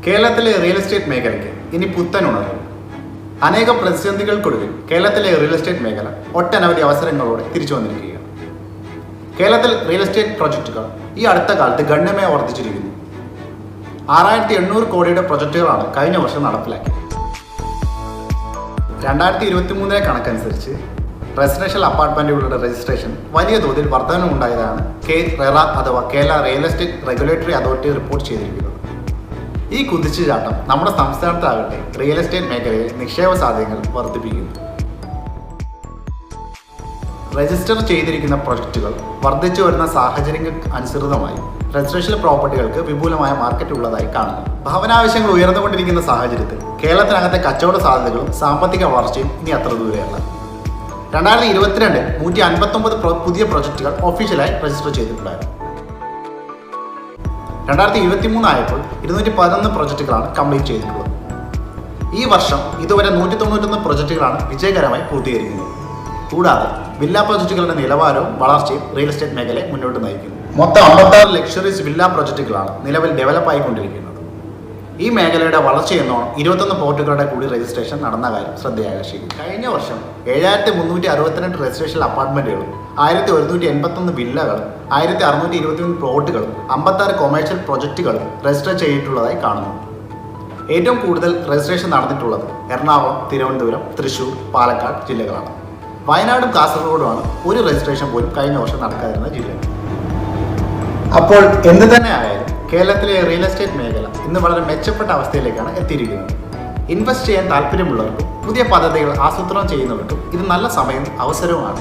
കേരളത്തിലെ real estate മേഖലയ്ക്ക് ഇനി പുത്തൻ ഉണർവ്. അനേകം പ്രതിസന്ധികൾക്കൊടുവിൽ കേരളത്തിലെ റിയൽ എസ്റ്റേറ്റ് മേഖല ഒട്ടനവധി അവസരങ്ങളോടെ തിരിച്ചു വന്നിരിക്കുകയാണ്. കേരളത്തിൽ റിയൽ എസ്റ്റേറ്റ് പ്രൊജക്റ്റുകൾ ഈ അടുത്ത കാലത്ത് ഗണ്യമായി വർദ്ധിച്ചിരിക്കുന്നു. 6800 കോടിയുടെ പ്രൊജക്റ്റുകളാണ് കഴിഞ്ഞ വർഷം നടപ്പിലാക്കിയത്. 2023 കണക്കനുസരിച്ച് റെസിഡൻഷ്യൽ അപ്പാർട്ട്മെന്റുകളുടെ രജിസ്ട്രേഷൻ വലിയ തോതിൽ വർധനമുണ്ടായതാണ് KRERA അഥവാ Kerala real estate regulatory authority report ചെയ്തിരിക്കുന്നത്. ഈ കുതിച്ചുചാട്ടം നമ്മുടെ സംസ്ഥാനത്താകട്ടെ റിയൽ എസ്റ്റേറ്റ് മേഖലയിൽ നിക്ഷേപ സാധ്യതകൾ വർദ്ധിപ്പിക്കുന്നു. രജിസ്റ്റർ ചെയ്തിരിക്കുന്ന പ്രൊജക്റ്റുകൾ വർദ്ധിച്ചു വരുന്ന സാഹചര്യങ്ങൾക്ക് അനുസൃതമായി റെസിഡൻഷ്യൽ പ്രോപ്പർട്ടികൾക്ക് വിപുലമായ മാർക്കറ്റ് ഉള്ളതായി കാണുന്നു. ഭവനാവശ്യങ്ങൾ ഉയർന്നുകൊണ്ടിരിക്കുന്ന സാഹചര്യത്തിൽ കേരളത്തിനകത്തെ കച്ചവട സാധ്യതകളും സാമ്പത്തിക വളർച്ചയും ഇനി അത്ര ദൂരെയല്ല. 2022 159 പുതിയ പ്രൊജക്റ്റുകൾ ഒഫീഷ്യലായി രജിസ്റ്റർ ചെയ്തിട്ടുണ്ടായിരുന്നു. 2023 ആയപ്പോൾ 211 പ്രൊജക്റ്റുകളാണ് കംപ്ലീറ്റ് ചെയ്തിട്ടുള്ളത്. ഈ വർഷം ഇതുവരെ 191 പ്രൊജക്റ്റുകളാണ് വിജയകരമായി പൂർത്തീകരിക്കുന്നത്. കൂടാതെ വില്ല പ്രൊജക്റ്റുകളുടെ നിലവാരവും വളർച്ചയും റിയൽ എസ്റ്റേറ്റ് മേഖലയെ മുന്നോട്ട് നയിക്കുന്നു. മൊത്തം 56 ലക്ഷറീസ് വില്ല പ്രൊജക്റ്റുകളാണ് നിലവിൽ ഡെവലപ്പ് ആയിക്കൊണ്ടിരിക്കുന്നത്. ഈ മേഖലയുടെ വളർച്ചയെന്നോണം 21 പോർട്ടുകളുടെ കൂടി രജിസ്ട്രേഷൻ നടന്ന കാര്യം ശ്രദ്ധയാകർഷിക്കും. കഴിഞ്ഞ വർഷം 7362 രജിസ്ട്രേഷൻ അപ്പാർട്ട്മെന്റുകളും 1181 വില്ലകളും 1621 പ്ലോട്ടുകളും 56 കൊമേഴ്ഷ്യൽ പ്രൊജക്റ്റുകളും രജിസ്റ്റർ ചെയ്തിട്ടുള്ളതായി കാണുന്നു. ഏറ്റവും കൂടുതൽ രജിസ്ട്രേഷൻ നടന്നിട്ടുള്ളത് എറണാകുളം, തിരുവനന്തപുരം, തൃശൂർ, പാലക്കാട് ജില്ലകളാണ്. വയനാടും കാസർഗോഡുമാണ് ഒരു രജിസ്ട്രേഷൻ പോലും കഴിഞ്ഞ വർഷം നടക്കാതിരുന്ന ജില്ലകൾ. അപ്പോൾ എന്ത് തന്നെ ആയാലും കേരളത്തിലെ റിയൽ എസ്റ്റേറ്റ് മേഖല ഇന്ന് വളരെ മെച്ചപ്പെട്ട അവസ്ഥയിലേക്കാണ് എത്തിയിരിക്കുന്നത്. ഇൻവെസ്റ്റ് ചെയ്യാൻ താല്പര്യമുള്ളവർക്കും പുതിയ പദ്ധതികൾ ആസൂത്രണം ചെയ്യുന്നവർക്കും ഇത് നല്ല സമയവും അവസരവുമാണ്.